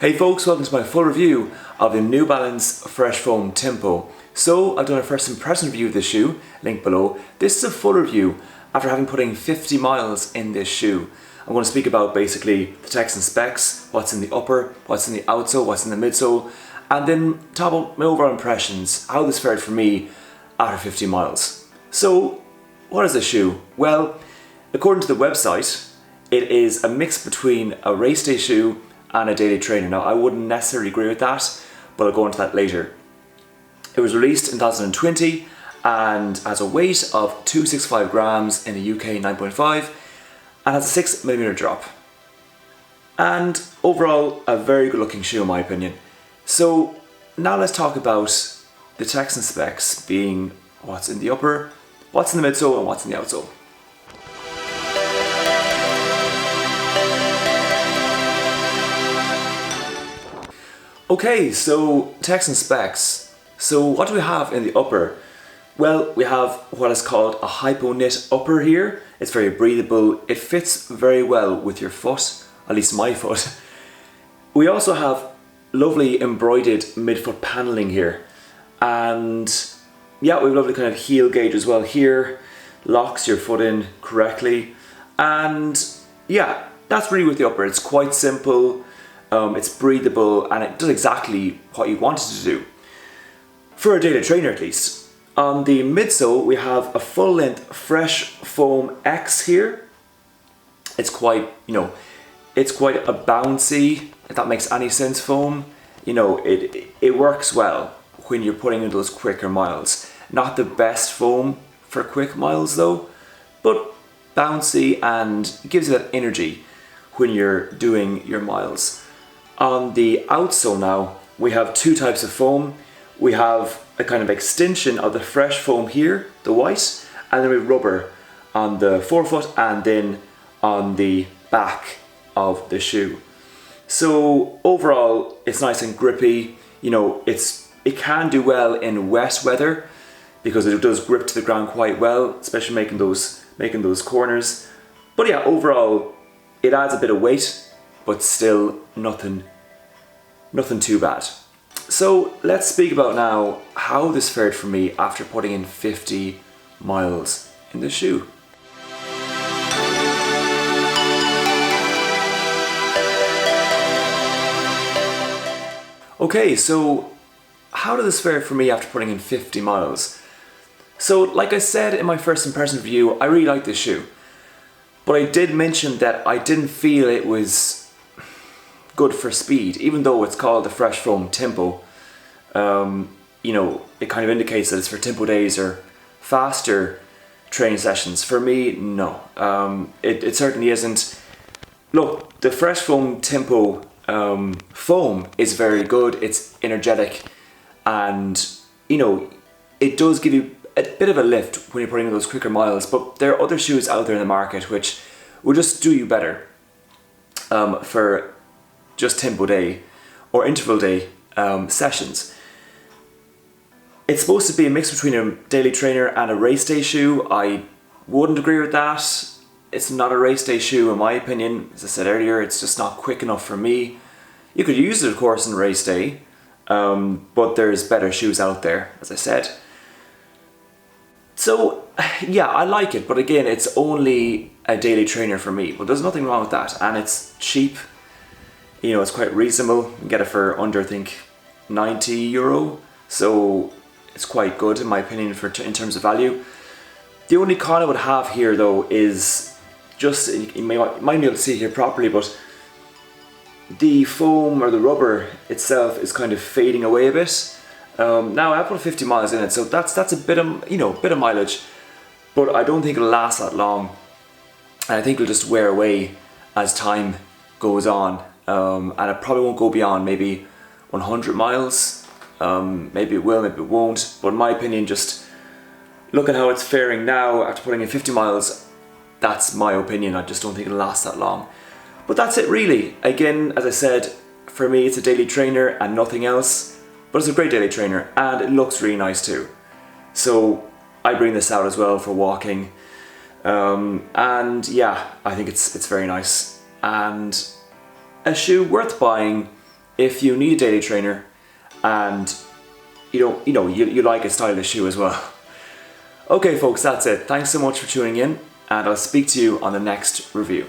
Hey folks, welcome to my full review of the New Balance Fresh Foam Tempo. So I've done a first impression review of this shoe, link below. This is a full review after having put in 50 miles in this shoe. I'm going to speak about basically the text and specs, what's in the upper, what's in the outsole, what's in the midsole, and then talk about my overall impressions, how this fared for me after 50 miles. So what is this shoe? Well, according to the website, it is a mix between a race day shoe and a daily trainer. Now, I wouldn't necessarily agree with that, but I'll go into that later. It was released in 2020 and has a weight of 265 grams in the UK 9.5 and has a 6mm drop. And overall, a very good looking shoe in my opinion. So now let's talk about the text and specs, being what's in the upper, what's in the midsole, and what's in the outsole. Okay, so text and specs. So what do we have in the upper? Well, we have what is called a hypo knit upper here. It's very breathable. It fits very well with your foot, at least my foot. We also have lovely embroidered midfoot paneling here. And yeah, we have lovely kind of heel gauge as well here. Locks your foot in correctly. And yeah, that's really with the upper. It's quite simple. It's breathable and it does exactly what you want it to do. For a daily trainer at least. On the midsole we have a full length Fresh Foam X here. It's quite, it's quite a bouncy, if that makes any sense, foam. It works well when you're putting in those quicker miles. Not the best foam for quick miles though, but bouncy and gives you that energy when you're doing your miles. On the outsole now, we have two types of foam. We have a kind of extension of the Fresh Foam here, the white, and then we have rubber on the forefoot and then on the back of the shoe. So overall, it's nice and grippy. It can do well in wet weather because it does grip to the ground quite well, especially making those corners. But yeah, overall, it adds a bit of weight, but still nothing too bad. So let's speak about now how this fared for me after putting in 50 miles in the shoe. Okay, so how did this fare for me after putting in 50 miles? So like I said in my first impression review, I really like this shoe. But I did mention that I didn't feel it was good for speed, even though it's called the Fresh Foam Tempo. It kind of indicates that it's for tempo days or faster training sessions. For me, no. It certainly isn't. Look, the Fresh Foam Tempo foam is very good. It's energetic and, it does give you a bit of a lift when you're putting in those quicker miles, but there are other shoes out there in the market which will just do you better for just tempo day or interval day sessions. It's supposed to be a mix between a daily trainer and a race day shoe. I wouldn't agree with that. It's not a race day shoe in my opinion. As I said earlier, it's just not quick enough for me. You could use it of course in race day, but there's better shoes out there, as I said. So yeah, I like it, but again, it's only a daily trainer for me. But there's nothing wrong with that, and it's cheap. It's quite reasonable. You can get it for under, I think, €90. So it's quite good in my opinion in terms of value. The only con I would have here though is just, you might be able to see here properly, but the foam or the rubber itself is kind of fading away a bit. Now I put 50 miles in it, so that's a bit of mileage, but I don't think it'll last that long, and I think it'll just wear away as time goes on, and it probably won't go beyond maybe 100 miles. Maybe it will, maybe it won't, but in my opinion, just look at how it's faring now after putting in 50 miles. That's my opinion. I just don't think it'll last that long. But that's it really. Again, as I said, for me it's a daily trainer and nothing else. But it's a great daily trainer and it looks really nice too. So I bring this out as well for walking. And yeah, I think it's very nice. And a shoe worth buying if you need a daily trainer and you like a stylish shoe as well. Okay folks, that's it. Thanks so much for tuning in, and I'll speak to you on the next review.